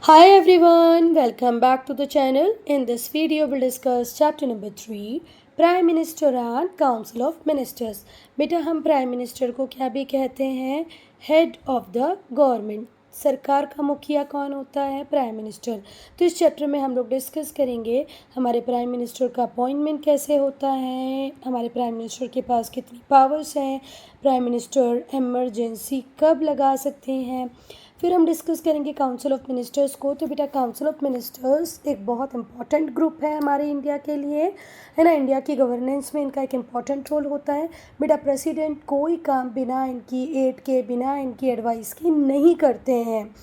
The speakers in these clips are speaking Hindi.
Hi everyone, welcome back to the channel. In this video, we'll discuss chapter number 3, Prime Minister and Council of Ministers. बेटा हम प्राइम मिनिस्टर को क्या भी कहते हैं? Head of the government. सरकार का मुखिया कौन होता है? Prime minister. तो इस चैप्टर में हम लोग डिस्कस करेंगे हमारे प्राइम मिनिस्टर का अपॉइंटमेंट कैसे होता है, हमारे प्राइम मिनिस्टर के पास कितनी पावर्स हैं, प्राइम मिनिस्टर इमरजेंसी कब लगा सकते हैं. फिर हम डिस्कस करेंगे काउंसिल ऑफ मिनिस्टर्स को. तो बेटा काउंसिल ऑफ मिनिस्टर्स एक बहुत इंपॉर्टेंट ग्रुप है हमारे इंडिया के लिए, है ना. इंडिया की गवर्नेंस में इनका एक इम्पॉर्टेंट रोल होता है. बेटा प्रेसिडेंट कोई काम बिना इनकी एड के, बिना इनकी एडवाइस के नहीं करते हैं.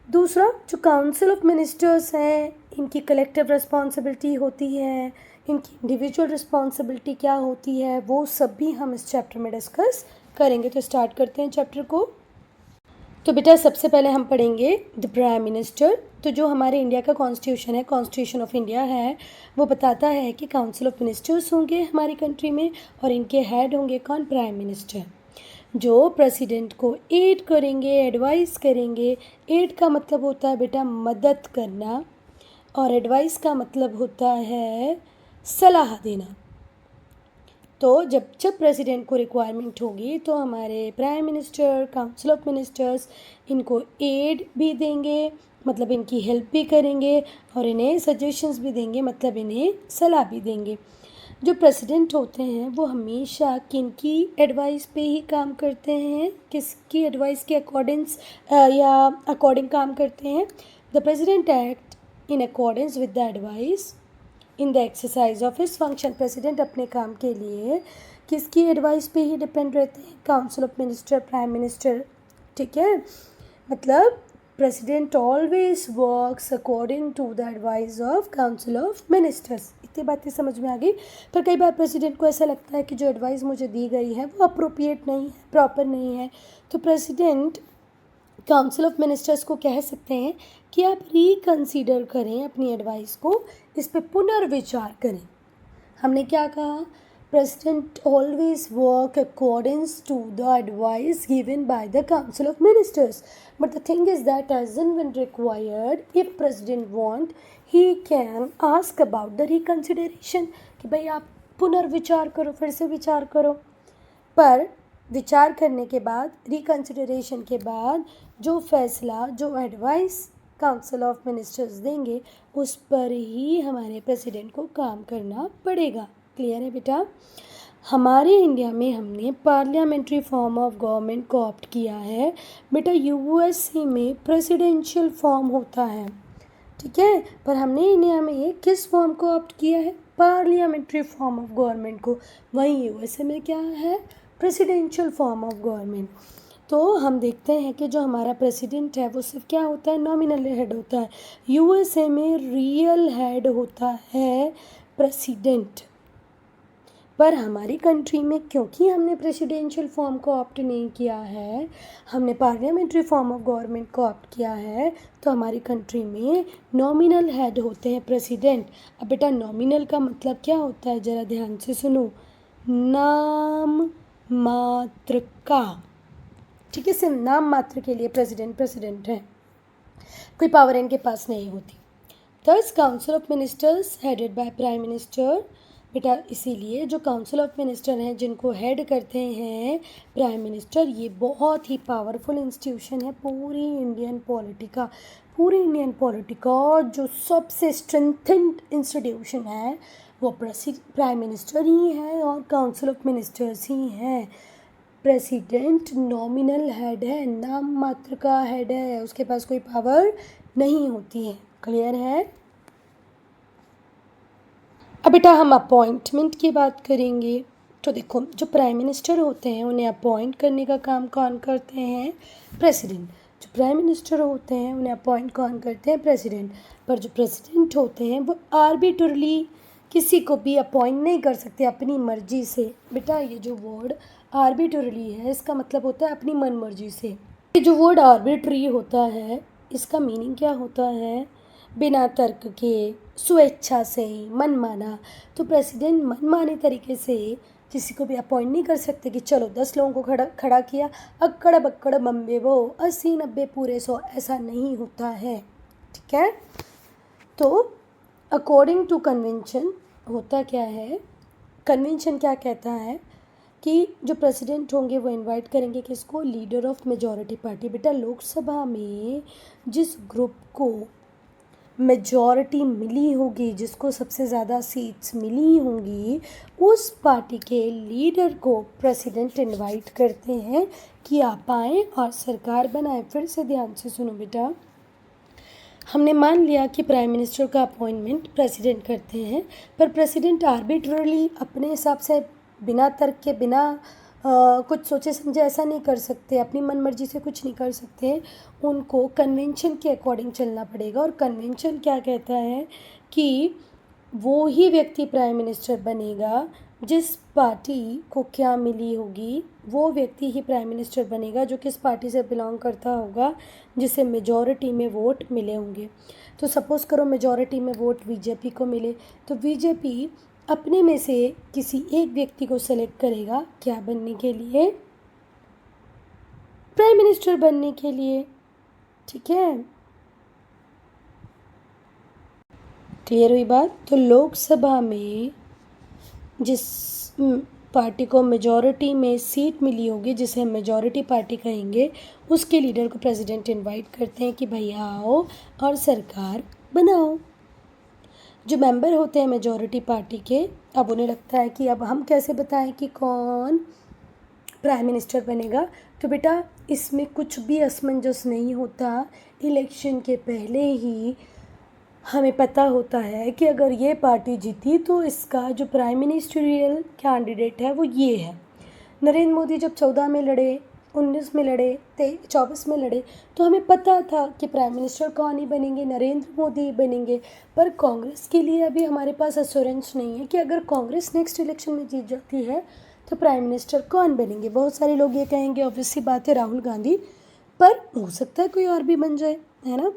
दूसरा, जो काउंसिल ऑफ मिनिस्टर्स हैं इनकी कलेक्टिव रिस्पॉन्सिबिलिटी होती है, इनकी इंडिविजुअल रिस्पॉन्सिबिलिटी क्या होती है, वो सब भी हम इस चैप्टर में डिस्कस करेंगे. तो स्टार्ट करते हैं चैप्टर को. तो बेटा सबसे पहले हम पढ़ेंगे द प्राइम मिनिस्टर. तो जो हमारे इंडिया का कॉन्स्टिट्यूशन है, कॉन्स्टिट्यूशन ऑफ इंडिया है, वो बताता है कि काउंसिल ऑफ मिनिस्टर्स होंगे हमारी कंट्री में और इनके हेड होंगे कौन? प्राइम मिनिस्टर, जो प्रेसिडेंट को एड करेंगे, एडवाइस करेंगे. एड का मतलब होता है बेटा मदद करना और एडवाइस का मतलब होता है सलाह देना. तो जब जब प्रेसिडेंट को रिक्वायरमेंट होगी तो हमारे prime minister, council of ministers इनको एड भी देंगे, मतलब इनकी हेल्प भी करेंगे, और इन्हें सजेशंस भी देंगे, मतलब इन्हें सलाह भी देंगे. जो प्रेसिडेंट होते हैं वो हमेशा किनकी एडवाइस पे ही काम करते हैं, किसकी एडवाइस के अकॉर्डिंग काम करते हैं? The president act in accordance with the advice in the exercise of his function. President अपने काम के लिए किसकी एडवाइस पे ही डिपेंड रहते हैं? Council of minister, prime minister. ठीक है, मतलब president always works according to the advice of council of ministers. इतनी बातें समझ में आ गई. पर कई बार प्रेसिडेंट को ऐसा लगता है कि जो एडवाइस मुझे दी गई है वो अप्रोप्रिएट नहीं है, प्रॉपर नहीं है, तो प्रेसिडेंट काउंसिल ऑफ मिनिस्टर्स को कह सकते हैं कि आप रिकन्सिडर करें अपनी एडवाइस को, इस पे पुनर्विचार करें. हमने क्या कहा? President always work according to the advice given by the council of ministers. But the thing is that as and when required, if president want, he can ask about the reconsideration कि भाई आप पुनर्विचार करो, फिर से विचार करो. पर विचार करने के बाद, रिकन्सिडरेशन के बाद जो फैसला, जो एडवाइस काउंसिल ऑफ मिनिस्टर्स देंगे उस पर ही हमारे प्रेसिडेंट को काम करना पड़ेगा. क्लियर है बेटा? हमारे इंडिया में हमने पार्लियामेंट्री फॉर्म ऑफ गवर्नमेंट को ऑप्ट किया है. बेटा यूएसए में प्रेसिडेंशियल फॉर्म होता है, ठीक है, पर हमने इंडिया में किस फॉर्म को ऑप्ट किया है? पार्लियामेंट्री फॉर्म ऑफ गवर्नमेंट को. वहीं यूएसए में क्या है? Presidential form of government. तो हम देखते हैं कि जो हमारा प्रेसिडेंट है वो सिर्फ क्या होता है? नॉमिनल हेड होता है. यूएसए में रियल हेड होता है प्रेसिडेंट. पर हमारी कंट्री में क्योंकि हमने प्रेसिडेंशियल फॉर्म को ऑप्ट नहीं किया है, हमने पार्लियामेंट्री फॉर्म ऑफ गवर्नमेंट को ऑप्ट किया है, तो हमारी कंट्री में नॉमिनल हेड होते हैं प्रेसिडेंट. अब बेटा नॉमिनल का मतलब क्या होता है? ज़रा ध्यान से सुनो. नाम मात्र का. ठीक है, सिर्फ नाम मात्र के लिए प्रेसिडेंट है, कोई पावर इनके पास नहीं होती. Third, council of ministers headed by prime minister. बेटा इसीलिए जो काउंसिल ऑफ मिनिस्टर हैं जिनको हेड करते हैं प्राइम मिनिस्टर, ये बहुत ही पावरफुल इंस्टीट्यूशन है पूरी इंडियन पॉलिटी का जो सबसे स्ट्रेंथेंड इंस्टीट्यूशन है वो प्राइम मिनिस्टर ही है और काउंसिल ऑफ मिनिस्टर्स ही हैं. प्रेसिडेंट नॉमिनल हेड है, नाम मात्र का हेड है, उसके पास कोई पावर नहीं होती है. क्लियर है? अब बेटा हम अपॉइंटमेंट की बात करेंगे. तो देखो जो प्राइम मिनिस्टर होते हैं उन्हें अपॉइंट करने का काम कौन करते हैं? प्रेसिडेंट. जो प्राइम मिनिस्टर होते हैं उन्हें अपॉइंट कौन करते हैं? प्रेसिडेंट. पर जो प्रेसिडेंट होते हैं वो आर्बिट्रली किसी को भी अपॉइंट नहीं कर सकते अपनी मर्जी से. बेटा ये जो वर्ड आर्बिट्ररी है इसका मतलब होता है अपनी मन मर्जी से. ये जो वर्ड आर्बिट्री होता है इसका मीनिंग क्या होता है? बिना तर्क के, स्वेच्छा से, मनमाना. तो प्रेसिडेंट मनमाने तरीके से किसी को भी अपॉइंट नहीं कर सकते कि चलो 10 लोगों को खड़ा किया, अक्कड़ बक्कड़ बम्बे वो 80 90 पूरे 100, ऐसा नहीं होता है. ठीक है। तो अकॉर्डिंग टू कन्वेंशन होता क्या है, कन्वेंशन क्या कहता है कि जो प्रेसिडेंट होंगे वो इनवाइट करेंगे किसको, लीडर ऑफ मेजॉरिटी पार्टी। बेटा लोकसभा में जिस ग्रुप को मेजॉरिटी मिली होगी, जिसको सबसे ज़्यादा सीट्स मिली होंगी, उस पार्टी के लीडर को प्रेसिडेंट इनवाइट करते हैं कि आप आएँ और सरकार बनाएं। फिर से ध्यान से सुनो बेटा, हमने मान लिया कि प्राइम मिनिस्टर का अपॉइंटमेंट प्रेसिडेंट करते हैं, पर प्रेसिडेंट आर्बिट्रली अपने हिसाब से बिना तर्क के, बिना कुछ सोचे समझे ऐसा नहीं कर सकते, अपनी मन मर्जी से कुछ नहीं कर सकते। उनको कन्वेंशन के अकॉर्डिंग चलना पड़ेगा। और कन्वेंशन क्या कहता है कि वो ही व्यक्ति प्राइम मिनिस्टर बनेगा जिस पार्टी को क्या मिली होगी, वो व्यक्ति ही प्राइम मिनिस्टर बनेगा जो किस पार्टी से बिलोंग करता होगा, जिसे मेजॉरिटी में वोट मिले होंगे। तो सपोज़ करो मेजॉरिटी में वोट बीजेपी को मिले, तो बीजेपी अपने में से किसी एक व्यक्ति को सेलेक्ट करेगा क्या बनने के लिए, प्राइम मिनिस्टर बनने के लिए। ठीक है, क्लियर हुई बात। तो लोकसभा में जिस पार्टी को मेजॉरिटी में सीट मिली होगी, जिसे मेजॉरिटी पार्टी कहेंगे, उसके लीडर को प्रेसिडेंट इनवाइट करते हैं कि भैया आओ और सरकार बनाओ। जो मेंबर होते हैं मेजॉरिटी पार्टी के, अब उन्हें लगता है कि अब हम कैसे बताएं कि कौन प्राइम मिनिस्टर बनेगा। तो बेटा इसमें कुछ भी असमंजस नहीं होता। इलेक्शन के पहले ही हमें पता होता है कि अगर ये पार्टी जीती तो इसका जो प्राइम मिनिस्टरियल कैंडिडेट है वो ये है। नरेंद्र मोदी जब 14 में लड़े, 19 में लड़े, 24 में लड़े, तो हमें पता था कि प्राइम मिनिस्टर कौन ही बनेंगे, नरेंद्र मोदी ही बनेंगे। पर कांग्रेस के लिए अभी हमारे पास एश्योरेंस नहीं है कि अगर कांग्रेस नेक्स्ट इलेक्शन में जीत जाती है तो प्राइम मिनिस्टर कौन बनेंगे। बहुत सारे लोग ये कहेंगे ऑब्वियस सी बात है राहुल गांधी, पर हो सकता है कोई और भी बन जाए, है ना।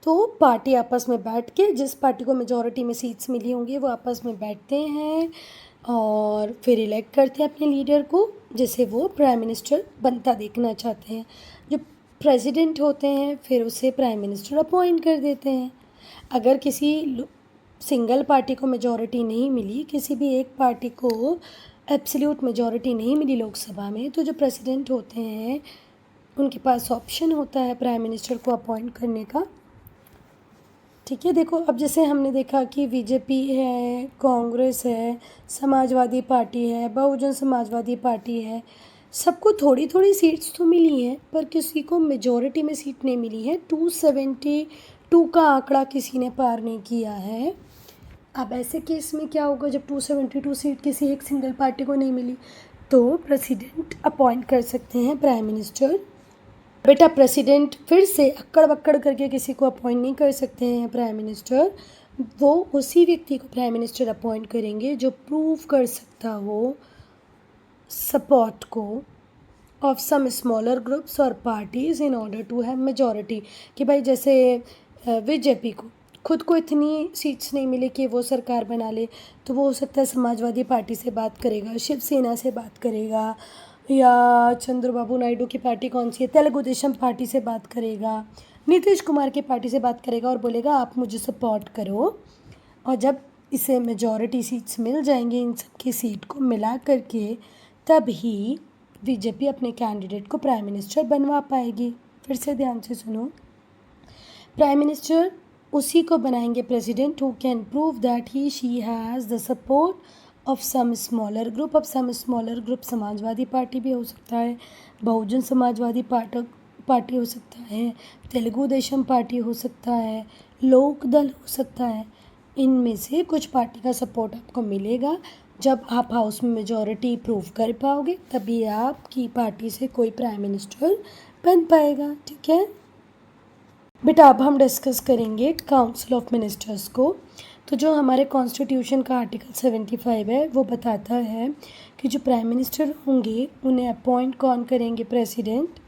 तो पार्टी आपस में बैठ के, जिस पार्टी को मेजॉरिटी में सीट्स मिली होंगी वो आपस में बैठते हैं और फिर इलेक्ट करते हैं अपने लीडर को, जिसे वो प्राइम मिनिस्टर बनता देखना चाहते हैं। जो प्रेसिडेंट होते हैं फिर उसे प्राइम मिनिस्टर अपॉइंट कर देते हैं। अगर किसी सिंगल पार्टी को मेजॉरिटी नहीं मिली, किसी भी एक पार्टी को एब्सोल्यूट मेजॉरिटी नहीं मिली लोकसभा में, तो जो प्रेसिडेंट होते हैं उनके पास ऑप्शन होता है प्राइम मिनिस्टर को अपॉइंट करने का। ठीक है, देखो अब जैसे हमने देखा कि बीजेपी है, कांग्रेस है, समाजवादी पार्टी है, बहुजन समाजवादी पार्टी है, सबको थोड़ी थोड़ी सीट्स तो मिली हैं, पर किसी को मेजॉरिटी में सीट नहीं मिली है। 272 का आंकड़ा किसी ने पार नहीं किया है। अब ऐसे केस में क्या होगा, जब 272 सीट किसी एक सिंगल पार्टी को नहीं मिली, तो प्रेसिडेंट अपॉइंट कर सकते हैं प्राइम मिनिस्टर। बेटा प्रेसिडेंट फिर से अक्कड़ बक्कड़ करके किसी को अपॉइंट नहीं कर सकते हैं प्राइम मिनिस्टर। वो उसी व्यक्ति को प्राइम मिनिस्टर अपॉइंट करेंगे जो प्रूव कर सकता हो सपोर्ट को ऑफ सम स्मॉलर ग्रुप्स और parties in order to have majority. कि भाई जैसे बीजेपी को खुद को इतनी सीट्स नहीं मिली कि वो सरकार बना ले, तो वो हो सकता है समाजवादी पार्टी से बात करेगा, शिवसेना से बात करेगा, या चंद्रबाबू नायडू की पार्टी कौन सी है, तेलुगु देशम पार्टी से बात करेगा, नीतीश कुमार की पार्टी से बात करेगा और बोलेगा आप मुझे सपोर्ट करो। और जब इसे मेजॉरिटी सीट्स मिल जाएंगी इन सब की सीट को मिला करके, तब ही बीजेपी अपने कैंडिडेट को प्राइम मिनिस्टर बनवा पाएगी। फिर से ध्यान से सुनो, प्राइम मिनिस्टर उसी को बनाएंगे president who can prove that he she has the support of some smaller group. अब some smaller group Samajwadi party भी हो सकता है, बहुजन समाजवादी पार्टी हो सकता है, तेलुगु देशम पार्टी हो सकता है, लोक दल हो सकता है। इनमें से कुछ पार्टी का सपोर्ट आपको मिलेगा। जब आप हाउस में मेजॉरिटी प्रूव कर पाओगे तभी आपकी पार्टी से कोई प्राइम मिनिस्टर बन पाएगा। ठीक है बेटा, अब हम डिस्कस करेंगे काउंसिल ऑफ मिनिस्टर्स को। तो जो हमारे कॉन्स्टिट्यूशन का आर्टिकल 75 है वो बताता है कि जो प्राइम मिनिस्टर होंगे उन्हें अपॉइंट कौन करेंगे, प्रेसिडेंट।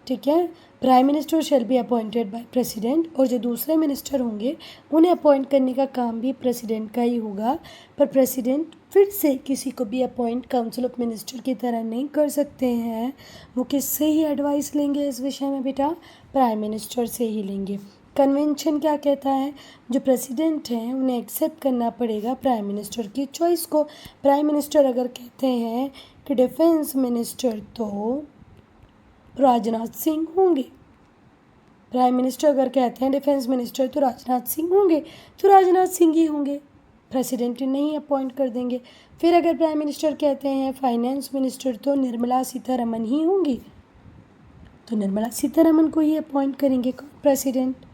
ठीक है, prime minister shall be appointed by president. और जो दूसरे मिनिस्टर होंगे उन्हें अपॉइंट करने का काम भी प्रेसिडेंट का ही होगा। पर प्रेसिडेंट फिर से किसी को भी अपॉइंट काउंसिल ऑफ मिनिस्टर की तरह नहीं कर सकते हैं। वो किससे ही एडवाइस लेंगे इस विषय में बेटा, प्राइम मिनिस्टर से ही लेंगे। कन्वेंशन क्या कहता है, जो प्रेसिडेंट हैं उन्हें एक्सेप्ट करना पड़ेगा प्राइम मिनिस्टर की चॉइस को। प्राइम मिनिस्टर अगर कहते हैं कि डिफेंस मिनिस्टर तो राजनाथ सिंह होंगे, प्राइम मिनिस्टर अगर कहते हैं डिफेंस मिनिस्टर तो राजनाथ सिंह होंगे, तो राजनाथ सिंह ही होंगे, प्रेसिडेंट नहीं अपॉइंट कर देंगे। फिर अगर प्राइम मिनिस्टर कहते हैं फाइनेंस मिनिस्टर तो निर्मला सीतारमन ही होंगी, तो निर्मला सीतारमन को ही अपॉइंट करेंगे प्रेसिडेंट।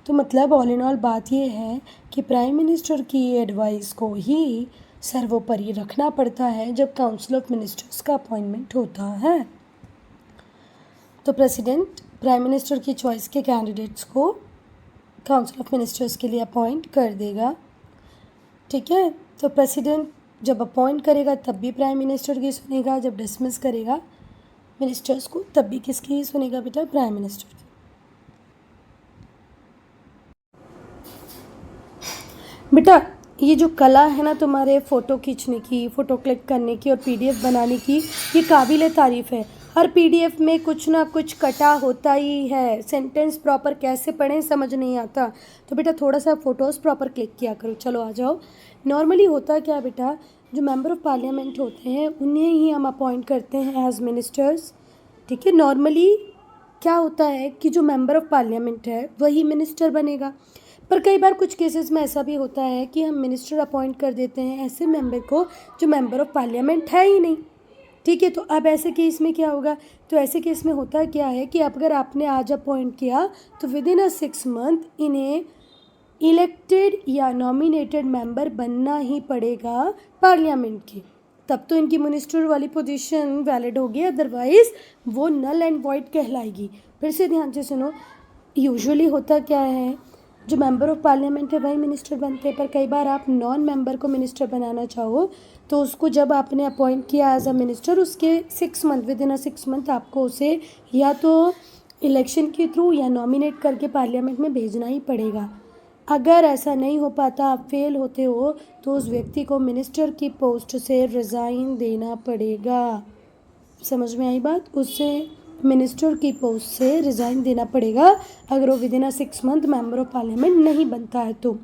तो मतलब ऑल इन ऑल बात ये है कि प्राइम मिनिस्टर की एडवाइस को ही सर्वोपरि रखना पड़ता है जब काउंसिल ऑफ मिनिस्टर्स का अपॉइंटमेंट होता है। तो प्रेसिडेंट प्राइम मिनिस्टर की चॉइस के कैंडिडेट्स को काउंसिल ऑफ मिनिस्टर्स के लिए अपॉइंट कर देगा, ठीक है। तो प्रेसिडेंट जब अपॉइंट करेगा तब भी प्राइम मिनिस्टर की सुनेगा, जब डिसमिस करेगा मिनिस्टर्स को तब भी किसकी ही सुनेगा बेटा, प्राइम मिनिस्टर की। बेटा ये जो कला है ना तुम्हारे फ़ोटो खींचने की, फ़ोटो क्लिक करने की और पीडीएफ बनाने की, ये काबिल तारीफ़ है। हर पीडीएफ में कुछ ना कुछ कटा होता ही है, सेंटेंस प्रॉपर कैसे पढ़ें समझ नहीं आता, तो बेटा थोड़ा सा फ़ोटोज़ प्रॉपर क्लिक किया करो। चलो आ जाओ। नॉर्मली होता क्या बेटा, जो मेंबर ऑफ पार्लियामेंट होते हैं उन्हें ही हम अपॉइंट करते हैं एज मिनिस्टर्स, ठीक है। नॉर्मली क्या होता है कि जो मेंबर ऑफ पार्लियामेंट है वही मिनिस्टर बनेगा, पर कई बार कुछ केसेस में ऐसा भी होता है कि हम मिनिस्टर अपॉइंट कर देते हैं ऐसे मेंबर को जो मेंबर ऑफ पार्लियामेंट है ही नहीं, ठीक है। तो अब ऐसे केस में क्या होगा, तो ऐसे केस में होता क्या है कि अगर आपने आज अपॉइंट किया तो विद इन 6 मंथ इन्हें इलेक्टेड या नॉमिनेटेड मेंबर बनना ही पड़ेगा पार्लियामेंट की, तब तो इनकी मिनिस्टर वाली पोजीशन वैलिड होगी, अदरवाइज वो नल एंड वॉइड कहलाएगी। फिर से ध्यान से सुनो, यूजुअली होता क्या है, जो मेंबर ऑफ पार्लियामेंट है वही मिनिस्टर बनते हैं, पर कई बार आप नॉन मेंबर को मिनिस्टर बनाना चाहो तो उसको जब आपने अपॉइंट किया एज अ मिनिस्टर उसके 6 मंथ विद इन 6 मंथ आपको उसे या तो इलेक्शन के थ्रू या नॉमिनेट करके पार्लियामेंट में भेजना ही पड़ेगा। अगर ऐसा नहीं हो पाता, आप फेल होते हो, तो उस व्यक्ति को मिनिस्टर की पोस्ट से रिज़ाइन देना पड़ेगा। समझ में आई बात, उससे मिनिस्टर की पोस्ट से रिज़ाइन देना पड़ेगा अगर वो with in 6 month member of parliament नहीं बनता है तो।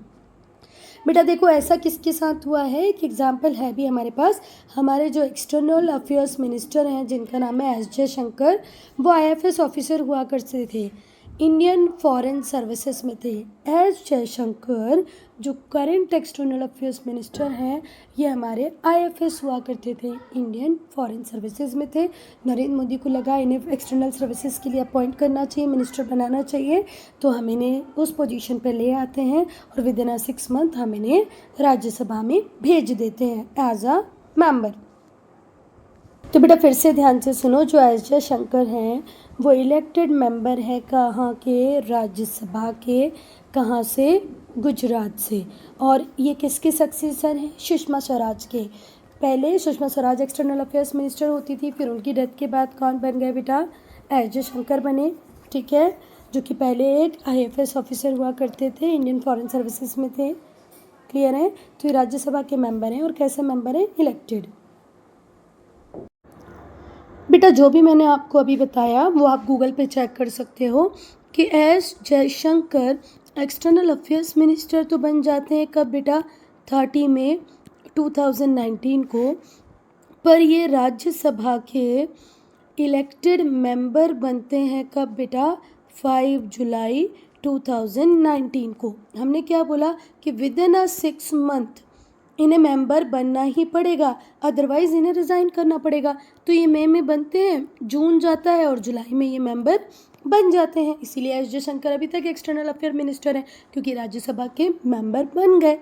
बेटा देखो ऐसा किसके साथ हुआ है, एक एग्जांपल है भी हमारे पास। हमारे जो एक्सटर्नल अफेयर्स मिनिस्टर हैं जिनका नाम है एस जयशंकर, वो IFS ऑफिसर हुआ करते थे, इंडियन फॉरेन सर्विसेज में थे। एस जयशंकर जो करंट एक्सटर्नल अफेयर्स मिनिस्टर हैं ये हमारे IFS हुआ करते थे, इंडियन फॉरेन सर्विसेज में थे। नरेंद्र मोदी को लगा इन्हें एक्सटर्नल सर्विसेज के लिए अपॉइंट करना चाहिए, मिनिस्टर बनाना चाहिए, तो हम इन्हें उस पोजीशन पे ले आते हैं और विद इन 6 मंथ हम इन्हें राज्यसभा में भेज देते हैं एज अ मेंबर। तो बेटा फिर से ध्यान से सुनो, जो एस जयशंकर हैं वो इलेक्टेड मेंबर है कहाँ के, राज्यसभा के, कहाँ से, गुजरात से। और ये किसके सक्सेसर हैं, सुषमा स्वराज के। पहले Sushma Swaraj external affairs minister होती थी, फिर उनकी डेथ के बाद कौन बन गए बेटा, एस जयशंकर बने, ठीक है, जो कि पहले एक IFS ऑफिसर हुआ करते थे, इंडियन फॉरेन सर्विसेज में थे। क्लियर है, तो ये राज्यसभा के मेंबर हैं और कैसे मेंबर हैं, इलेक्टेड। बेटा जो भी मैंने आपको अभी बताया वो आप गूगल पे चेक कर सकते हो कि S Jaishankar external affairs minister तो बन जाते हैं कब बेटा, 30 मई 2019 को, पर ये राज्यसभा के इलेक्टेड मेंबर बनते हैं कब बेटा, 5 जुलाई 2019 को। हमने क्या बोला कि विद इन 6 मंथ इन्हें मेंबर बनना ही पड़ेगा, अदरवाइज़ इन्हें रिज़ाइन करना पड़ेगा। तो ये मई में बनते हैं, जून जाता है और जुलाई में ये मेंबर बन जाते हैं। इसीलिए एस जयशंकर अभी तक एक्सटर्नल अफेयर मिनिस्टर हैं, क्योंकि राज्यसभा के मेंबर बन गए।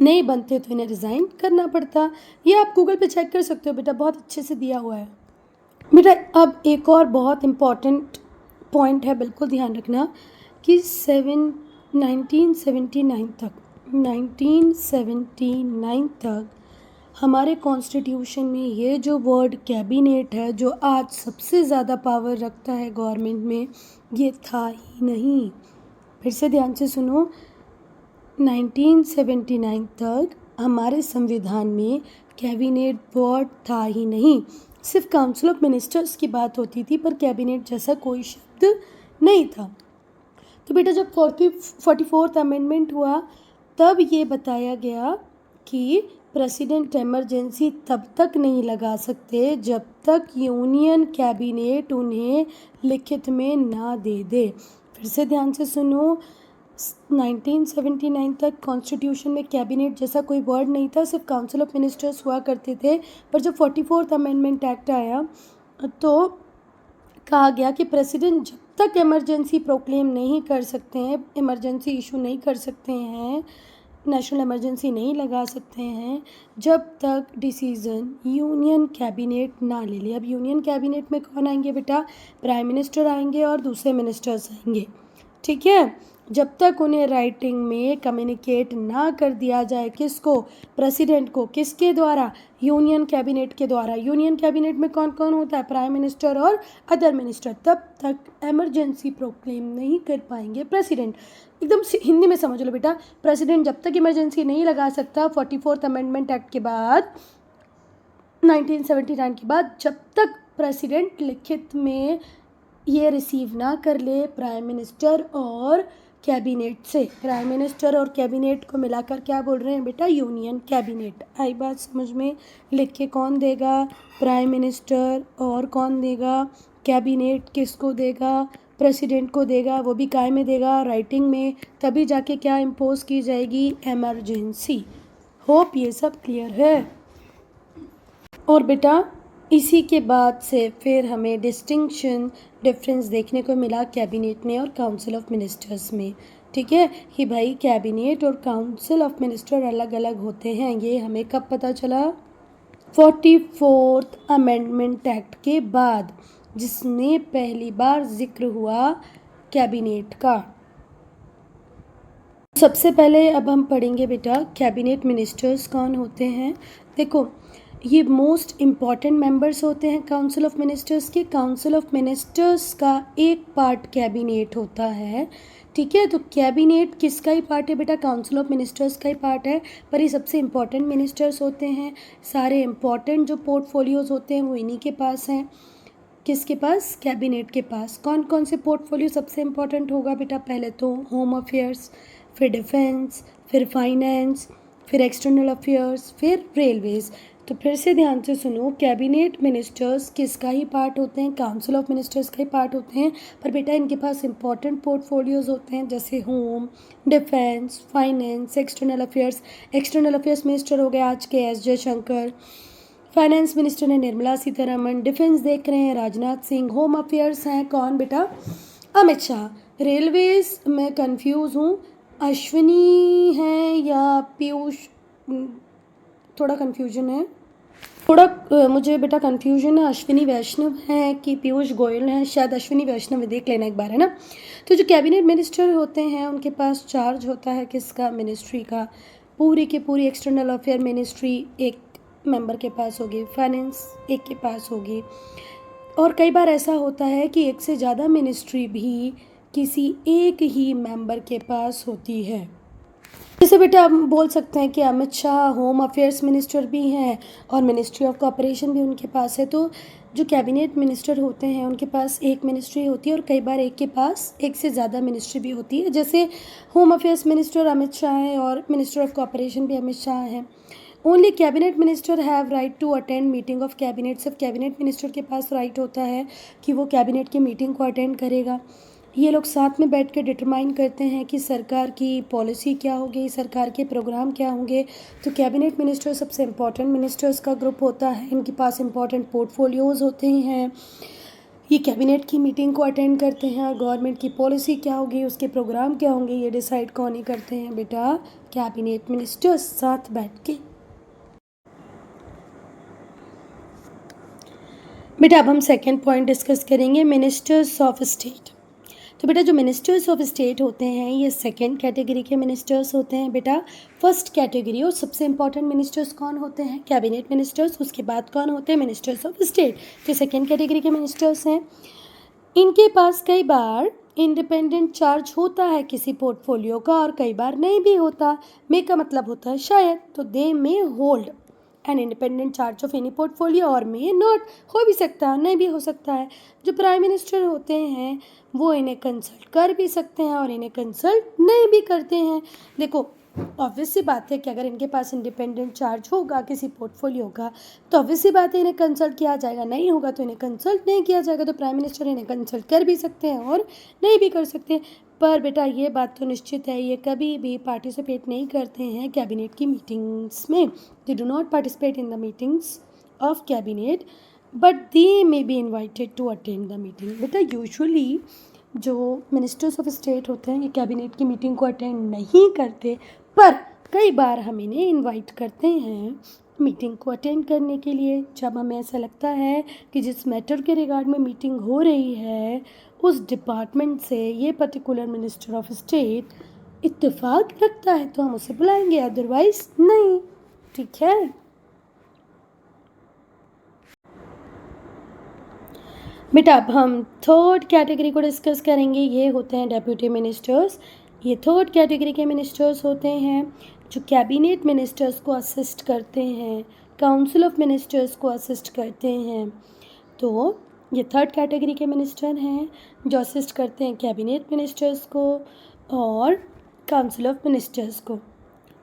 नहीं बनते तो इन्हें रिज़ाइन करना पड़ता। ये आप गूगल पे चेक कर सकते हो बेटा, बहुत अच्छे से दिया हुआ है। बेटा अब एक और बहुत इम्पॉर्टेंट पॉइंट है, बिल्कुल ध्यान रखना कि 1979 तक हमारे कॉन्स्टिट्यूशन में ये जो वर्ड कैबिनेट है, जो आज सबसे ज़्यादा पावर रखता है गवर्नमेंट में, ये था ही नहीं। फिर से ध्यान से सुनो, 1979 तक हमारे संविधान में कैबिनेट वर्ड था ही नहीं, सिर्फ काउंसिल ऑफ मिनिस्टर्स की बात होती थी, पर कैबिनेट जैसा कोई शब्द नहीं था। तो बेटा जब 44th अमेंडमेंट हुआ तब ये बताया गया कि प्रेसिडेंट इमरजेंसी तब तक नहीं लगा सकते जब तक यूनियन कैबिनेट उन्हें लिखित में ना दे दे। फिर से ध्यान से सुनो, 1979 तक कॉन्स्टिट्यूशन में कैबिनेट जैसा कोई वर्ड नहीं था, सिर्फ काउंसिल ऑफ मिनिस्टर्स हुआ करते थे। पर जब 44th अमेंडमेंट एक्ट आया तो कहा गया कि प्रेसिडेंट जब तक इमरजेंसी प्रोक्लेम नहीं कर सकते हैं, इमरजेंसी इशू नहीं कर सकते हैं, नेशनल इमरजेंसी नहीं लगा सकते हैं, जब तक डिसीज़न यूनियन कैबिनेट ना ले ले। अब यूनियन कैबिनेट में कौन आएंगे बेटा? प्राइम मिनिस्टर आएंगे और दूसरे मिनिस्टर्स आएंगे, ठीक है। जब तक उन्हें राइटिंग में कम्युनिकेट ना कर दिया जाए, किसको? प्रेसिडेंट को। किसके द्वारा? यूनियन कैबिनेट के द्वारा। यूनियन कैबिनेट में कौन कौन होता है? प्राइम मिनिस्टर और अदर मिनिस्टर। तब तक इमरजेंसी प्रोक्लेम नहीं कर पाएंगे प्रेसिडेंट। एकदम हिंदी में समझ लो बेटा, प्रेसिडेंट जब तक इमरजेंसी नहीं लगा सकता 44th अमेंडमेंट एक्ट के बाद, 1979 के बाद, जब तक प्रेसिडेंट लिखित में ये रिसीव ना कर ले प्राइम मिनिस्टर और कैबिनेट से। प्राइम मिनिस्टर और कैबिनेट को मिलाकर क्या बोल रहे हैं बेटा? Union cabinet. आई बात समझ में? लिख के कौन देगा? Prime minister. और कौन देगा? कैबिनेट। किसको देगा? प्रेसिडेंट को देगा, वो भी काय में देगा? राइटिंग में। तभी जाके क्या इम्पोज की जाएगी? इमरजेंसी। होप ये सब क्लियर है। और बेटा इसी के बाद से फिर हमें डिफरेंस देखने को मिला कैबिनेट में और काउंसिल ऑफ मिनिस्टर्स में, ठीक है, कि भाई कैबिनेट और काउंसिल ऑफ मिनिस्टर अलग अलग होते हैं। ये हमें कब पता चला? 44th अमेंडमेंट एक्ट के बाद, जिसमें पहली बार जिक्र हुआ कैबिनेट का। सबसे पहले अब हम पढ़ेंगे बेटा कैबिनेट मिनिस्टर्स कौन होते हैं। देखो ये मोस्ट इम्पॉर्टेंट मेंबर्स होते हैं काउंसिल ऑफ मिनिस्टर्स के। काउंसिल ऑफ मिनिस्टर्स का एक पार्ट कैबिनेट होता है, ठीक है। तो कैबिनेट किसका ही पार्ट है बेटा? काउंसिल ऑफ मिनिस्टर्स का ही पार्ट है। पर ये सबसे इम्पॉर्टेंट मिनिस्टर्स होते हैं। सारे इम्पॉर्टेंट जो पोर्टफोलियोज़ होते हैं वो इन्हीं के पास हैं। किसके पास? कैबिनेट के पास। कौन कौन से पोर्टफोलियो सबसे इम्पॉर्टेंट होगा बेटा? पहले तो होम अफेयर्स, फिर डिफेंस, फिर फाइनेंस, फिर एक्सटर्नल अफेयर्स, फिर रेलवेज़। तो फिर से ध्यान से सुनो, कैबिनेट मिनिस्टर्स किसका ही पार्ट होते हैं? काउंसिल ऑफ मिनिस्टर्स का ही पार्ट होते हैं। पर बेटा इनके पास इंपॉर्टेंट पोर्टफोलियोज होते हैं, जैसे home, defence, finance, external affairs. External affairs minister हो गए आज के एस जयशंकर। फाइनेंस मिनिस्टर है निर्मला सीतारमण। डिफेंस देख रहे हैं राजनाथ सिंह। होम अफेयर्स हैं कौन बेटा? अमित शाह। रेलवेज मैं कंफ्यूज हूँ, अश्विनी है या पीयूष, थोड़ा कन्फ्यूजन है। मुझे बेटा कन्फ्यूजन है, अश्विनी वैष्णव हैं कि पीयूष गोयल हैं। शायद अश्विनी वैष्णव है, देख लेना एक बार, है ना। तो जो कैबिनेट मिनिस्टर होते हैं उनके पास चार्ज होता है किसका? मिनिस्ट्री का। पूरी की पूरी एक्सटर्नल अफेयर मिनिस्ट्री एक मेंबर के पास होगी, फाइनेंस एक के पास होगी। और कई बार ऐसा होता है कि एक से ज़्यादा मिनिस्ट्री भी किसी एक ही मेंबर के पास होती है। जैसे बेटा हम बोल सकते हैं कि Amit Shah home affairs minister भी हैं और मिनिस्ट्री ऑफ कॉपरेशन भी उनके पास है। तो जो कैबिनेट मिनिस्टर होते हैं उनके पास एक मिनिस्ट्री होती है और कई बार एक के पास एक से ज़्यादा मिनिस्ट्री भी होती है। जैसे home affairs minister Amit Shah हैं और मिनिस्टर ऑफ कॉपरेशन भी अमित शाह हैं। Only cabinet minister have right to attend meeting of cabinet. सिर्फ कैबिनेट मिनिस्टर के पास राइट होता है कि वो कैबिनेट की मीटिंग को अटेंड करेगा। ये लोग साथ में बैठ के डिटरमाइन करते हैं कि सरकार की पॉलिसी क्या होगी, सरकार के प्रोग्राम क्या होंगे। तो कैबिनेट मिनिस्टर सबसे इम्पॉर्टेंट मिनिस्टर्स का ग्रुप होता है। इनके पास इम्पॉर्टेंट पोर्टफोलियोज़ होते हैं। ये कैबिनेट की मीटिंग को अटेंड करते हैं और गवर्नमेंट की पॉलिसी क्या होगी, उसके प्रोग्राम क्या होंगे, ये डिसाइड कौन ही करते हैं बेटा? कैबिनेट मिनिस्टर्स साथ बैठ के। बेटा अब हम सेकेंड पॉइंट डिस्कस करेंगे, मिनिस्टर्स ऑफ स्टेट। तो बेटा जो मिनिस्टर्स ऑफ स्टेट होते हैं ये सेकेंड कैटेगरी के मिनिस्टर्स होते हैं बेटा। फर्स्ट कैटेगरी और सबसे इंपॉर्टेंट मिनिस्टर्स कौन होते हैं? Cabinet ministers. उसके बाद कौन होते हैं? Ministers of state. तो सेकेंड कैटेगरी के मिनिस्टर्स हैं। इनके पास कई बार इंडिपेंडेंट चार्ज होता है किसी पोर्टफोलियो का और कई बार नहीं भी होता। मे का मतलब होता है शायद। तो they may hold an independent charge of any portfolio और मे नॉट, हो भी सकता है, नहीं भी हो सकता है। जो प्राइम मिनिस्टर होते हैं वो इन्हें कंसल्ट कर भी सकते हैं और इन्हें कंसल्ट नहीं भी करते हैं। देखो ऑब्वियस सी बात है कि अगर इनके पास इंडिपेंडेंट चार्ज होगा किसी पोर्टफोलियो का तो ऑब्वियस सी बात है इन्हें कंसल्ट किया जाएगा, नहीं होगा तो इन्हें कंसल्ट नहीं किया जाएगा। तो प्राइम मिनिस्टर इन्हें कंसल्ट कर भी सकते हैं और नहीं भी कर सकते। पर बेटा ये बात तो निश्चित है, ये कभी भी पार्टिसिपेट नहीं करते हैं कैबिनेट की मीटिंग्स में। They do not participate in the meetings of cabinet but they may be invited to attend the meeting. बेटा यूजुअली जो मिनिस्टर्स ऑफ स्टेट होते हैं ये कैबिनेट की मीटिंग को अटेंड नहीं करते, पर कई बार हम इन्हें इनवाइट करते हैं मीटिंग को अटेंड करने के लिए। जब हमें ऐसा लगता है कि जिस मैटर के रिगार्ड में मीटिंग हो रही है उस डिपार्टमेंट से ये पर्टिकुलर मिनिस्टर ऑफ स्टेट इत्तेफाक रखता है तो हम उसे बुलाएंगे, अदरवाइज नहीं। ठीक है। बेटा अब हम थर्ड कैटेगरी को डिस्कस करेंगे। ये होते हैं डेप्यूटी मिनिस्टर्स। ये थर्ड कैटेगरी के मिनिस्टर्स होते हैं जो कैबिनेट मिनिस्टर्स को असिस्ट करते हैं, काउंसिल ऑफ मिनिस्टर्स को असिस्ट करते हैं। तो ये थर्ड कैटेगरी के मिनिस्टर हैं जो असिस्ट करते हैं कैबिनेट मिनिस्टर्स को और काउंसिल ऑफ मिनिस्टर्स को।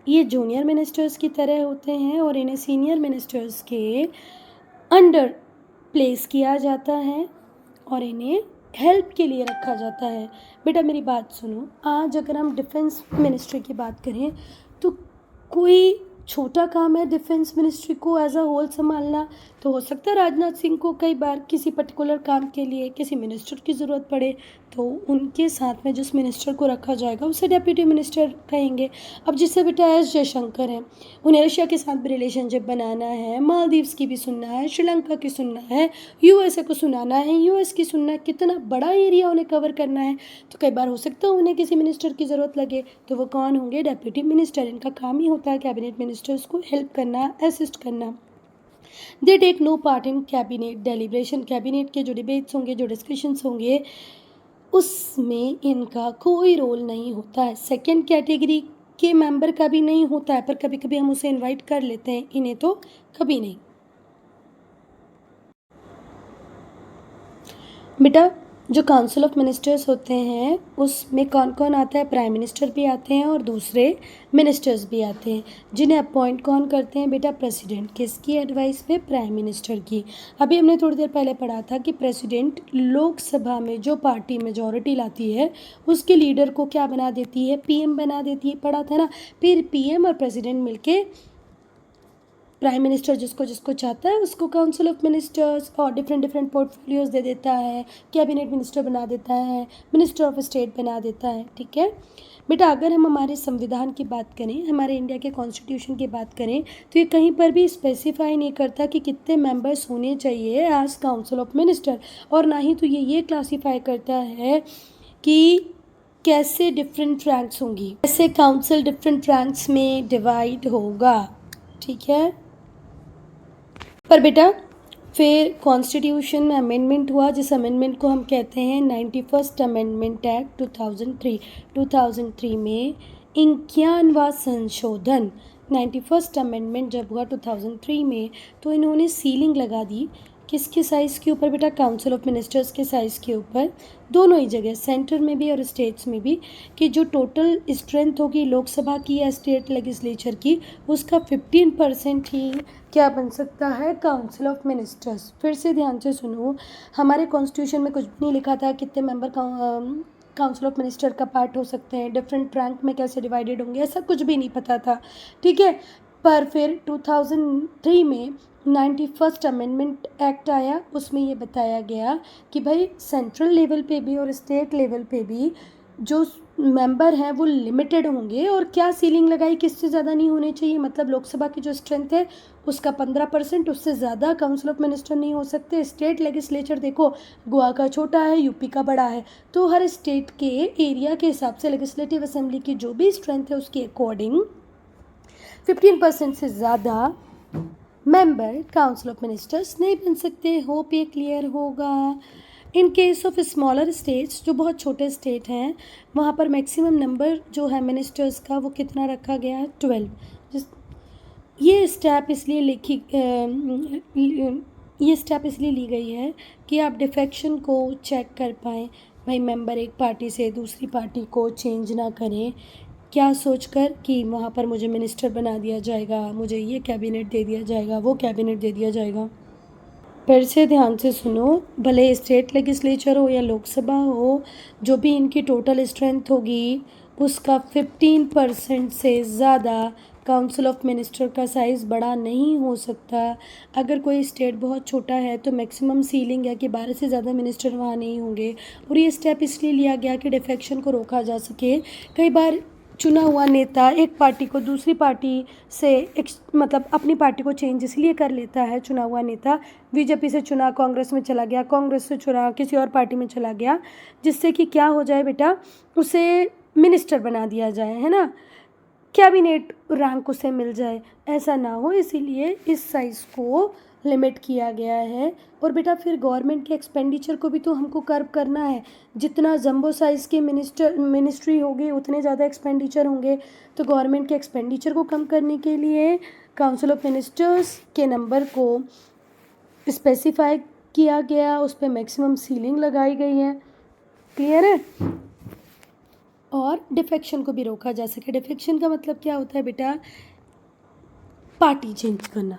ये जूनियर मिनिस्टर्स की तरह होते हैं और इन्हें सीनियर मिनिस्टर्स के अंडर प्लेस किया जाता है और इन्हें हेल्प के लिए रखा जाता है। बेटा मेरी बात सुनो, आज अगर हम डिफेंस मिनिस्ट्री की बात करें तो कोई छोटा काम है डिफेंस मिनिस्ट्री को एज अ होल संभालना। तो हो सकता है राजनाथ सिंह को कई बार किसी पर्टिकुलर काम के लिए किसी मिनिस्टर की ज़रूरत पड़े तो उनके साथ में जिस मिनिस्टर को रखा जाएगा उसे डेप्यूटी मिनिस्टर कहेंगे। अब जिससे बेटा एस जयशंकर हैं, उन्हें रशिया के साथ भी रिलेशनशिप बनाना है, मालदीव्स की भी सुनना है, श्रीलंका की सुनना है, यूएसए को सुनाना है, यूएस की सुनना है, कितना बड़ा एरिया उन्हें कवर करना है। तो कई बार हो सकता है उन्हें किसी मिनिस्टर की ज़रूरत लगे तो वो कौन होंगे? Deputy minister. इनका काम ही होता है कैबिनेट मिनिस्टर्स को हेल्प करना, असिस्ट करना। They take no part in cabinet deliberation. Cabinet के जो डिबेट्स होंगे, जो डिस्कशंस होंगे उसमें इनका कोई रोल नहीं होता है। सेकेंड कैटेगरी के मेंबर का भी नहीं होता है, पर कभी कभी हम उसे इनवाइट कर लेते हैं, इन्हें तो कभी नहीं। बेटा जो काउंसिल ऑफ मिनिस्टर्स होते हैं उसमें कौन कौन आता है? प्राइम मिनिस्टर भी आते हैं और दूसरे मिनिस्टर्स भी आते हैं, जिन्हें अपॉइंट कौन करते हैं? बेटा प्रेसिडेंट। किसकी एडवाइस पे? प्राइम मिनिस्टर की। अभी हमने थोड़ी देर पहले पढ़ा था कि प्रेसिडेंट लोकसभा में जो पार्टी मेजॉरिटी लाती है उसके लीडर को क्या बना देती है? पीएम बना देती है, पढ़ा था ना। फिर पीएम और प्रेसिडेंट मिलके प्राइम मिनिस्टर जिसको जिसको चाहता है उसको काउंसिल ऑफ मिनिस्टर्स और डिफरेंट पोर्टफोलियोज दे देता है, कैबिनेट मिनिस्टर बना देता है, मिनिस्टर ऑफ स्टेट बना देता है। ठीक है बेटा, अगर हम हमारे संविधान की बात करें, हमारे इंडिया के कॉन्स्टिट्यूशन की बात करें तो ये कहीं पर भी स्पेसिफाई नहीं करता कि कितने मेंबर्स होने चाहिए एज काउंसिल ऑफ मिनिस्टर, और ना ही तो ये क्लासीफाई करता है कि कैसे डिफरेंट रैंक्स होंगी, कैसे काउंसिल डिफरेंट रैंक्स में डिवाइड होगा। ठीक है, पर बेटा फिर कॉन्स्टिट्यूशन में अमेंडमेंट हुआ, जिस अमेंडमेंट को हम कहते हैं 91st अमेंडमेंट एक्ट 2003 में 51वां संशोधन। 91st अमेंडमेंट जब हुआ 2003 में तो इन्होंने सीलिंग लगा दी किसके साइज़ के ऊपर? बेटा काउंसिल ऑफ मिनिस्टर्स के साइज़ के ऊपर, दोनों ही जगह, सेंटर में भी और स्टेट्स में भी, कि जो टोटल स्ट्रेंथ होगी लोकसभा की या स्टेट लेजिस्लेचर की उसका 15% ही क्या बन सकता है? Council of ministers. फिर से ध्यान से सुनो, हमारे कॉन्स्टिट्यूशन में कुछ भी नहीं लिखा था कितने मेंबर काउंसिल ऑफ मिनिस्टर का पार्ट हो सकते हैं, डिफरेंट रैंक में कैसे डिवाइडेड होंगे, ऐसा कुछ भी नहीं पता था। ठीक है, पर फिर 2003 में 91st अमेंडमेंट एक्ट आया, उसमें ये बताया गया कि भाई सेंट्रल लेवल पे भी और स्टेट लेवल पे भी जो मेंबर हैं वो लिमिटेड होंगे, और क्या सीलिंग लगाई, किससे ज़्यादा नहीं होने चाहिए, मतलब लोकसभा की जो स्ट्रेंथ है उसका 15%, उससे ज़्यादा काउंसिल ऑफ मिनिस्टर नहीं हो सकते। स्टेट लेजिस्लेचर देखो, गोवा का छोटा है, यूपी का बड़ा है, तो हर स्टेट के एरिया के हिसाब से लेजिस्लेटिव असेंबली की जो भी स्ट्रेंथ है उसके अकॉर्डिंग 15% से ज़्यादा मेंबर काउंसिल ऑफ मिनिस्टर्स नहीं बन सकते। होप ये क्लियर होगा। In case of smaller states, जो बहुत छोटे स्टेट हैं, वहाँ पर मैक्सिमम नंबर जो है मिनिस्टर्स का वो कितना रखा गया है? 12। ये स्टेप इसलिए ये स्टेप इसलिए ली गई है कि आप डिफेक्शन को चेक कर पाएँ। भाई मेंबर एक पार्टी से दूसरी पार्टी को चेंज ना करें, क्या सोचकर कि वहाँ पर मुझे मिनिस्टर बना दिया जाएगा, मुझे ये कैबिनेट दे दिया जाएगा, वो कैबिनेट दे दिया जाएगा। फिर से ध्यान से सुनो, भले स्टेट लेजिस्लेचर हो या लोकसभा हो, जो भी इनकी टोटल स्ट्रेंथ होगी उसका 15% से ज़्यादा काउंसिल ऑफ मिनिस्टर का साइज़ बड़ा नहीं हो सकता। अगर कोई स्टेट बहुत छोटा है तो मैक्सिमम सीलिंग है कि 12 से ज़्यादा मिनिस्टर वहाँ नहीं होंगे। और ये स्टेप इसलिए लिया गया कि डिफेक्शन को रोका जा सके। कई बार चुना हुआ नेता एक पार्टी को दूसरी पार्टी से मतलब अपनी पार्टी को चेंज इसलिए कर लेता है। चुना हुआ नेता बीजेपी से चुना कांग्रेस में चला गया, कांग्रेस से चुना किसी और पार्टी में चला गया, जिससे कि क्या हो जाए बेटा, उसे मिनिस्टर बना दिया जाए, है ना, कैबिनेट रैंक उसे मिल जाए। ऐसा ना हो, इसीलिए इस साइज़ को लिमिट किया गया है। और बेटा फिर गवर्नमेंट के एक्सपेंडिचर को भी तो हमको कर्व करना है। जितना जंबो साइज़ की मिनिस्ट्री होगी उतने ज़्यादा एक्सपेंडिचर होंगे। तो गवर्नमेंट के एक्सपेंडिचर को कम करने के लिए काउंसिल ऑफ मिनिस्टर्स के नंबर को स्पेसिफाई किया गया, उस पर मैक्सिमम सीलिंग लगाई गई है। क्लियर है? और डिफेक्शन को भी रोका जा सके। डिफेक्शन का मतलब क्या होता है बेटा, पार्टी चेंज करना।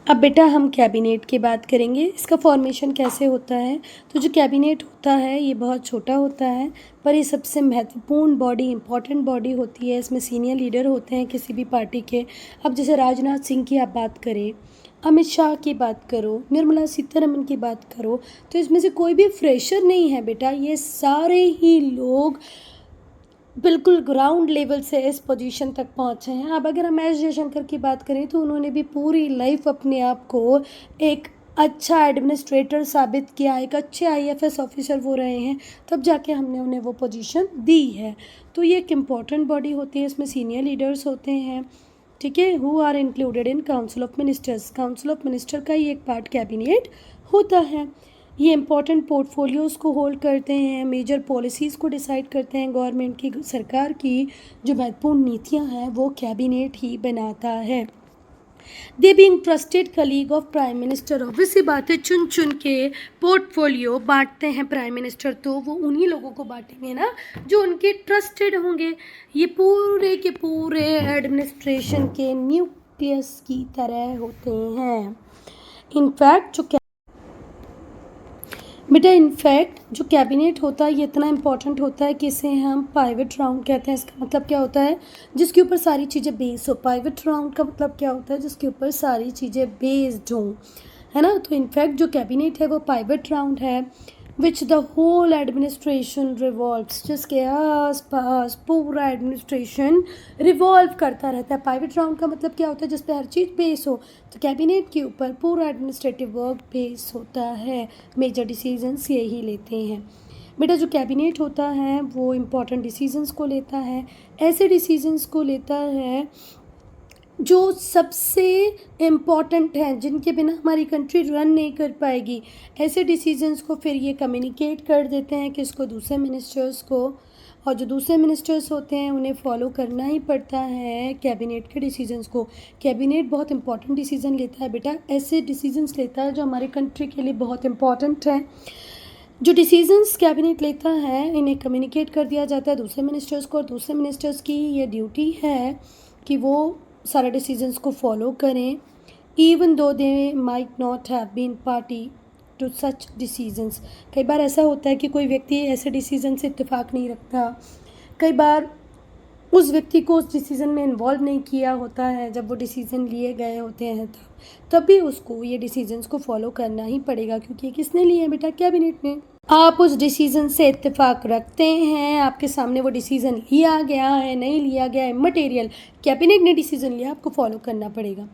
अब बेटा हम कैबिनेट की बात करेंगे, इसका फॉर्मेशन कैसे होता है। तो जो कैबिनेट होता है ये बहुत छोटा होता है, पर ये सबसे महत्वपूर्ण बॉडी, इंपॉर्टेंट बॉडी होती है। इसमें सीनियर लीडर होते हैं किसी भी पार्टी के। अब जैसे राजनाथ सिंह की आप बात करें, अमित शाह की बात करो, निर्मला सीतारमन की बात करो, तो इसमें से कोई भी फ्रेशर नहीं है बेटा। ये सारे ही लोग बिल्कुल ग्राउंड लेवल से इस पोजीशन तक पहुँचे हैं। अब अगर हम एस जयशंकर की बात करें तो उन्होंने भी पूरी लाइफ अपने आप को एक अच्छा एडमिनिस्ट्रेटर साबित किया, एक अच्छे आईएफएस ऑफिसर वो रहे हैं, तब जाके हमने उन्हें वो पोजीशन दी है। तो ये एक इम्पॉर्टेंट बॉडी होती है, इसमें सीनियर लीडर्स होते हैं, ठीक है, who are included in council of ministers. Council of minister का ही एक पार्ट कैबिनेट होता है। ये इंपॉर्टेंट पोर्टफोलियोज़ को होल्ड करते हैं, मेजर पॉलिसीज़ को डिसाइड करते हैं। गवर्नमेंट की, सरकार की जो महत्वपूर्ण नीतियां हैं वो कैबिनेट ही बनाता है। They being trusted colleague of prime minister. Obvious सी बात है, चुन चुन के पोर्टफोलियो बांटते हैं प्राइम मिनिस्टर, तो वो उन्हीं लोगों को बांटेंगे ना जो उनके ट्रस्टेड होंगे। ये पूरे के पूरे एडमिनिस्ट्रेशन के न्यूक्लियस की तरह होते हैं। इनफैक्ट जो कैबिनेट होता है ये इतना इम्पॉर्टेंट होता है कि इसे हम पाइवट राउंड कहते हैं। इसका मतलब क्या होता है, जिसके ऊपर सारी चीज़ें बेस हो। पाइवट राउंड का मतलब क्या होता है, जिसके ऊपर सारी चीज़ें बेस्ड हों, है ना। तो इनफैक्ट जो कैबिनेट है वो पाइवट राउंड है, which the whole administration revolves, जिसके आस पास पूरा एडमिनिस्ट्रेशन रिवॉल्व करता रहता है। पाइवट राउंड का मतलब क्या होता है, जिस पे हर चीज़ बेस हो। तो कैबिनेट के ऊपर पूरा एडमिनिस्ट्रेटिव वर्क बेस होता है, मेजर डिसीजंस यही लेते हैं। बेटा जो कैबिनेट होता है वो इम्पॉर्टेंट डिसीजंस को लेता है, ऐसे डिसीजंस को लेता है जो सबसे इम्पॉर्टेंट हैं, जिनके बिना हमारी कंट्री रन नहीं कर पाएगी। ऐसे डिसीजंस को फिर ये कम्युनिकेट कर देते हैं किसको, दूसरे मिनिस्टर्स को, और जो दूसरे मिनिस्टर्स होते हैं उन्हें फॉलो करना ही पड़ता है कैबिनेट के डिसीजंस को। कैबिनेट बहुत इंपॉर्टेंट डिसीजन लेता है बेटा, ऐसे डिसीजंस लेता है जो हमारी कंट्री के लिए बहुत इंपॉर्टेंट है। जो डिसीजंस कैबिनेट लेता है इन्हें कम्युनिकेट कर दिया जाता है दूसरे मिनिस्टर्स को, और दूसरे मिनिस्टर्स की ये ड्यूटी है कि वो सारे डिसीजंस को फॉलो करें, even though they might not have been party to such decisions. कई बार ऐसा होता है कि कोई व्यक्ति ऐसे डिसीजन से इत्तेफाक नहीं रखता, कई बार उस व्यक्ति को उस डिसीज़न में इन्वॉल्व नहीं किया होता है जब वो डिसीज़न लिए गए होते हैं, तब भी उसको ये डिसीजंस को फॉलो करना ही पड़ेगा, क्योंकि ये किसने लिए हैं बेटा, कैबिनेट ने। आप उस डिसीज़न से इत्तेफाक रखते हैं, आपके सामने वो डिसीज़न लिया गया है, नहीं लिया गया है, मटेरियल, कैबिनेट ने डिसीज़न लिया, आपको फॉलो करना पड़ेगा।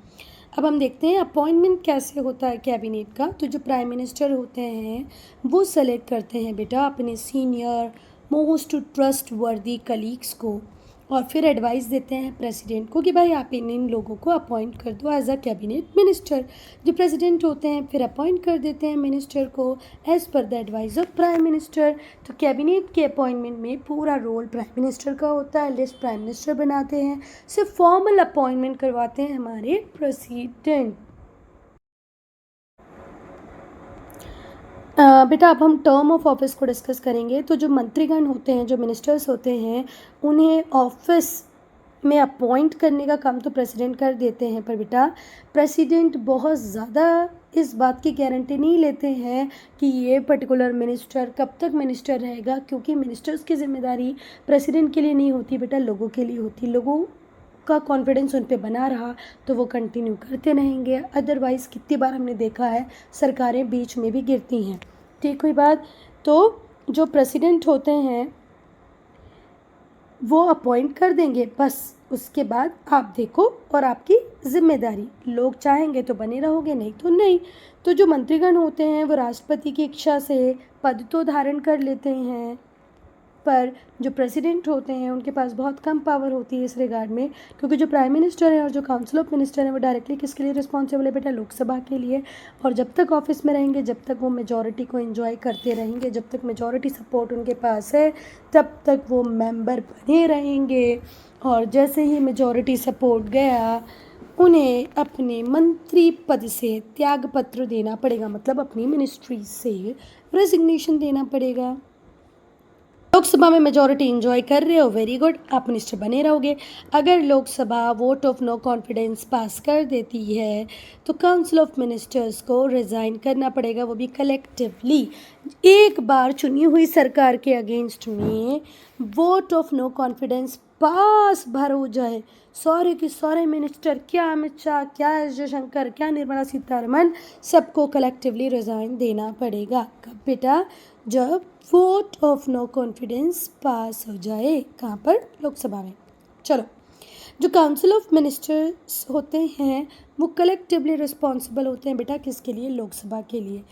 अब हम देखते हैं अपॉइंटमेंट कैसे होता है कैबिनेट का। तो जो प्राइम मिनिस्टर होते हैं वो सेलेक्ट करते हैं बेटा अपने सीनियर मोस्ट ट्रस्ट वर्दी कलीग्स को, और फिर एडवाइस देते हैं प्रेसिडेंट को कि भाई आप इन लोगों को अपॉइंट कर दो एज अ कैबिनेट मिनिस्टर। जो प्रेसिडेंट होते हैं फिर अपॉइंट कर देते हैं मिनिस्टर को as per the advice of prime minister. तो कैबिनेट के अपॉइंटमेंट में पूरा रोल प्राइम मिनिस्टर का होता है, लिस्ट प्राइम मिनिस्टर बनाते हैं, सिर्फ फॉर्मल अपॉइंटमेंट करवाते हैं हमारे प्रेसिडेंट। बेटा अब हम टर्म ऑफ ऑफिस को डिस्कस करेंगे। तो जो मंत्रीगण होते हैं, जो मिनिस्टर्स होते हैं, उन्हें ऑफिस में अपॉइंट करने का काम तो प्रेसिडेंट कर देते हैं, पर बेटा प्रेसिडेंट बहुत ज़्यादा इस बात की गारंटी नहीं लेते हैं कि ये पर्टिकुलर मिनिस्टर कब तक मिनिस्टर रहेगा, क्योंकि मिनिस्टर्स की जिम्मेदारी प्रेसिडेंट के लिए नहीं होती बेटा, लोगों के लिए होती। लोगों का कॉन्फिडेंस उन पे बना रहा तो वो कंटिन्यू करते रहेंगे, अदरवाइज़ कितनी बार हमने देखा है सरकारें बीच में भी गिरती हैं। ठीक हुई बात। तो जो प्रेसिडेंट होते हैं वो अपॉइंट कर देंगे, बस उसके बाद आप देखो और आपकी जिम्मेदारी, लोग चाहेंगे तो बने रहोगे, नहीं तो नहीं। तो जो मंत्रीगण होते हैं वो राष्ट्रपति की इच्छा से पद तो धारण कर लेते हैं, पर जो प्रेसिडेंट होते हैं उनके पास बहुत कम पावर होती है इस रिगार्ड में, क्योंकि जो प्राइम मिनिस्टर है और जो काउंसिल ऑफ मिनिस्टर है वो डायरेक्टली किसके लिए रिस्पॉन्सिबल है बेटा, लोकसभा के लिए। और जब तक ऑफिस में रहेंगे, जब तक वो मेजॉरिटी को एंजॉय करते रहेंगे, जब तक मेजॉरिटी सपोर्ट उनके पास है, तब तक वो मेंबर बने रहेंगे। और जैसे ही मेजॉरिटी सपोर्ट गया, उन्हें अपने मंत्री पद से त्यागपत्र देना पड़ेगा, मतलब अपनी मिनिस्ट्री से रेजिग्नेशन देना पड़ेगा। लोकसभा में मेजॉरिटी एंजॉय कर रहे हो, वेरी गुड, आप मिनिस्टर बने रहोगे। अगर Lok Sabha vote of no confidence पास कर देती है तो काउंसिल ऑफ मिनिस्टर्स को रिज़ाइन करना पड़ेगा, वो भी कलेक्टिवली। एक बार चुनी हुई सरकार के अगेंस्ट में वोट ऑफ नो कॉन्फिडेंस पास भर हो जाए, सारे के सारे मिनिस्टर, क्या अमित शाह, क्या एस जयशंकर, क्या निर्मला सीतारमन, सबको कलेक्टिवली रिज़ाइन देना पड़ेगा। कब बेटा, जब वोट ऑफ नो कॉन्फिडेंस पास हो जाए। कहाँ पर, लोकसभा में। चलो, जो काउंसिल ऑफ मिनिस्टर्स होते हैं वो कलेक्टिवली रिस्पॉन्सिबल होते हैं बेटा, किसके लिए, लोकसभा के लिए।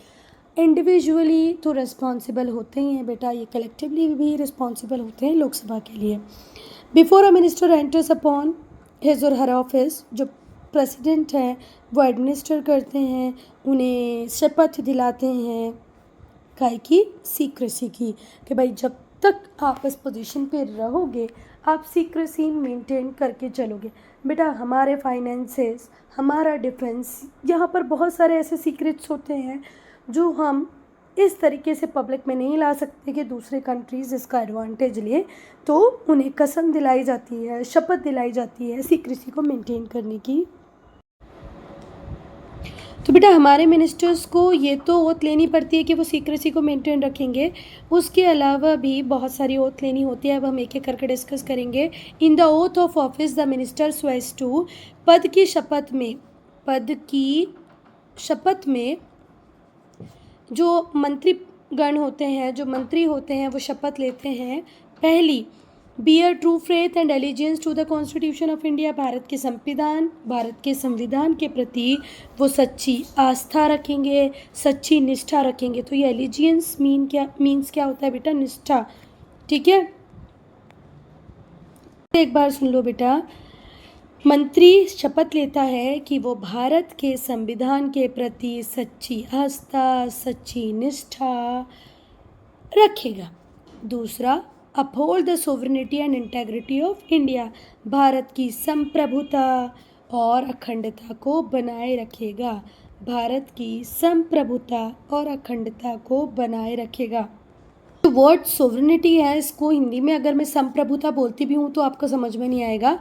इंडिविजुअली तो रिस्पॉन्सिबल होते ही हैं बेटा, ये कलेक्टिवली भी रिस्पॉन्सिबल होते हैं लोकसभा के लिए। Before a minister enters upon his और हर ऑफिस, जो प्रेसिडेंट हैं वो एडमिनिस्टर करते हैं, उन्हें शपथ दिलाते हैं, काय की, सीक्रेसी की, कि भाई जब तक आप इस पोजीशन पे रहोगे आप सीक्रेसी मेंटेन करके चलोगे। बेटा हमारे फाइनेंसेस, हमारा डिफेंस, यहाँ पर बहुत सारे ऐसे सीक्रेट्स होते हैं जो हम इस तरीके से पब्लिक में नहीं ला सकते कि दूसरे कंट्रीज़ इसका एडवांटेज ले, तो उन्हें कसम दिलाई जाती है, शपथ दिलाई जाती है सीक्रेसी को मेंटेन करने की। तो बेटा हमारे मिनिस्टर्स को ये तो ओथ लेनी पड़ती है कि वो सीक्रेसी को मेंटेन रखेंगे, उसके अलावा भी बहुत सारी ओथ लेनी होती है। अब हम एक एक करके डिस्कस करेंगे। In the oath of office the minister स्वेस टू, पद की शपथ में, पद की शपथ में जो मंत्रीगण होते हैं, जो मंत्री होते हैं वो शपथ लेते हैं। पहली, bear true faith and allegiance to the constitution of India, Bharat के संविधान के प्रति वो सच्ची आस्था रखेंगे, सच्ची निष्ठा रखेंगे। तो ये एलिजियंस मीन्स क्या होता है बेटा, निष्ठा। ठीक है, एक बार सुन लो बेटा, मंत्री शपथ लेता है कि वो भारत के संविधान के प्रति सच्ची आस्था, सच्ची निष्ठा रखेगा। दूसरा, uphold the sovereignty and integrity of India, Bharat की संप्रभुता और अखंडता को बनाए रखेगा, भारत की संप्रभुता और अखंडता को बनाए रखेगा। जो वर्ड सोवरेनिटी है, इसको हिंदी में अगर मैं संप्रभुता बोलती भी हूँ तो आपको समझ में नहीं आएगा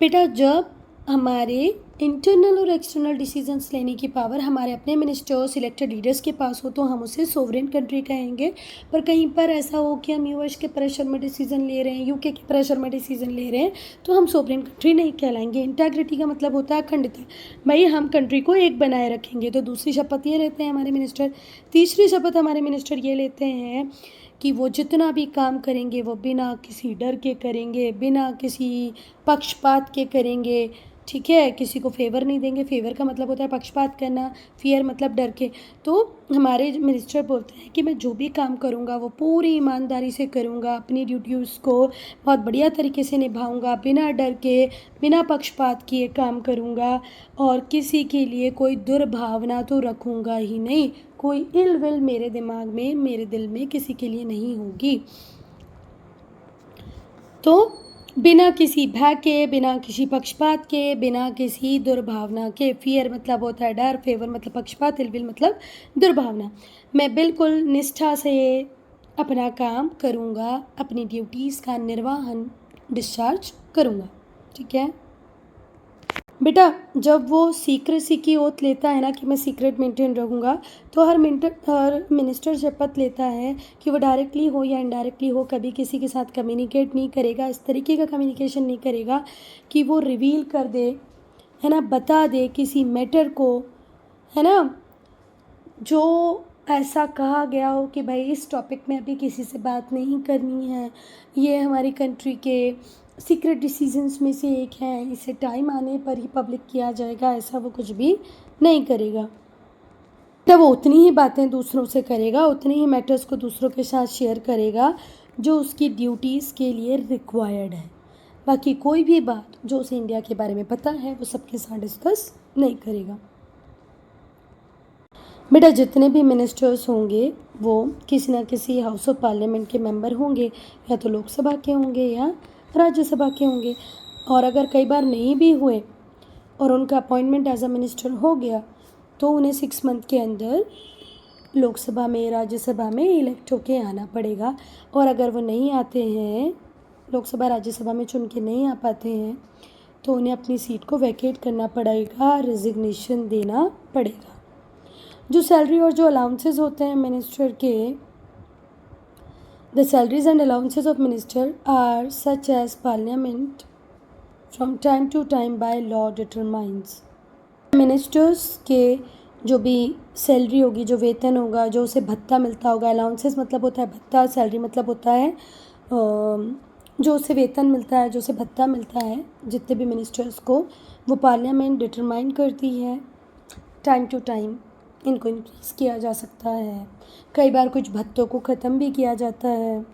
बेटा। जब हमारे इंटरनल और एक्सटर्नल डिसीजंस लेने की पावर हमारे अपने मिनिस्टर्स, इलेक्टेड लीडर्स के पास हो तो हम उसे सोवरेन कंट्री कहेंगे। पर कहीं पर ऐसा हो कि हम यूएस के प्रेशर में डिसीजन ले रहे हैं, यूके के प्रेशर में डिसीजन ले रहे हैं, तो हम सोवरेन कंट्री नहीं कहलाएंगे। इंटेग्रिटी का मतलब होता है अखंडता, भाई हम कंट्री को एक बनाए रखेंगे। तो दूसरी शपथ ये लेते हैं हमारे मिनिस्टर। तीसरी शपथ हमारे मिनिस्टर ये लेते हैं कि वो जितना भी काम करेंगे वो बिना किसी डर के करेंगे, बिना किसी पक्षपात के करेंगे। ठीक है, किसी को फेवर नहीं देंगे। फेवर का मतलब होता है पक्षपात करना, फियर मतलब डर के। तो हमारे मिनिस्टर बोलते हैं कि मैं जो भी काम करूँगा वो पूरी ईमानदारी से करूँगा, अपनी ड्यूटीज़ को बहुत बढ़िया तरीके से निभाऊँगा, बिना डर के, बिना पक्षपात किए काम करूँगा और किसी के लिए कोई दुर्भावना तो रखूँगा ही नहीं, कोई इल विल मेरे दिमाग में, मेरे दिल में किसी के लिए नहीं होगी। तो बिना किसी भय के, बिना किसी पक्षपात के, बिना किसी दुर्भावना के, फियर मतलब होता है डर, फेवर मतलब पक्षपात, इलविल मतलब दुर्भावना, मैं बिल्कुल निष्ठा से अपना काम करूँगा, अपनी ड्यूटीज़ का निर्वहन डिस्चार्ज करूँगा। ठीक है बेटा, जब वो सीक्रेसी की ओथ लेता है ना कि मैं सीक्रेट मेंटेन रखूँगा, तो हर मिनिस्टर शपथ लेता है कि वो डायरेक्टली हो या इनडायरेक्टली हो कभी किसी के साथ कम्युनिकेट नहीं करेगा, इस तरीके का कम्युनिकेशन नहीं करेगा कि वो रिवील कर दे, है ना, बता दे किसी मैटर को, है ना, जो ऐसा कहा गया हो कि भाई इस टॉपिक में अभी किसी से बात नहीं करनी है, ये हमारी कंट्री के सीक्रेट डिसीजंस में से एक है, इसे टाइम आने पर ही पब्लिक किया जाएगा, ऐसा वो कुछ भी नहीं करेगा। तब वो उतनी ही बातें दूसरों से करेगा, उतनी ही मैटर्स को दूसरों के साथ शेयर करेगा जो उसकी ड्यूटीज़ के लिए रिक्वायर्ड है। बाकी कोई भी बात जो उसे इंडिया के बारे में पता है वो सबके साथ डिस्कस नहीं करेगा। बेटा, जितने भी मिनिस्टर्स होंगे वो किसी ना किसी हाउस ऑफ पार्लियामेंट के मेंबर होंगे, या तो लोकसभा के होंगे या राज्यसभा के होंगे। और अगर कई बार नहीं भी हुए और उनका अपॉइंटमेंट एज अ मिनिस्टर हो गया तो उन्हें 6 मंथ के अंदर लोकसभा में, राज्यसभा में इलेक्ट होके आना पड़ेगा। और अगर वो नहीं आते हैं, लोकसभा राज्यसभा में चुन के नहीं आ पाते हैं, तो उन्हें अपनी सीट को वैकेट करना पड़ेगा, रिजिग्नेशन देना पड़ेगा। जो सैलरी और जो अलाउंसेस होते हैं मिनिस्टर के, the salaries and allowances of minister are such as parliament from time to time by law determines. Ministers के जो भी सैलरी होगी, जो वेतन होगा, जो उसे भत्ता मिलता होगा, अलाउंसेस मतलब होता है भत्ता, सैलरी मतलब होता है जो उसे वेतन मिलता है, जो उसे भत्ता मिलता है जितने भी मिनिस्टर्स को, वो पार्लियामेंट डिटरमाइन करती है। टाइम टू टाइम इनको इंक्रीज़ किया जा सकता है, कई बार कुछ भत्तों को ख़त्म भी किया जाता है।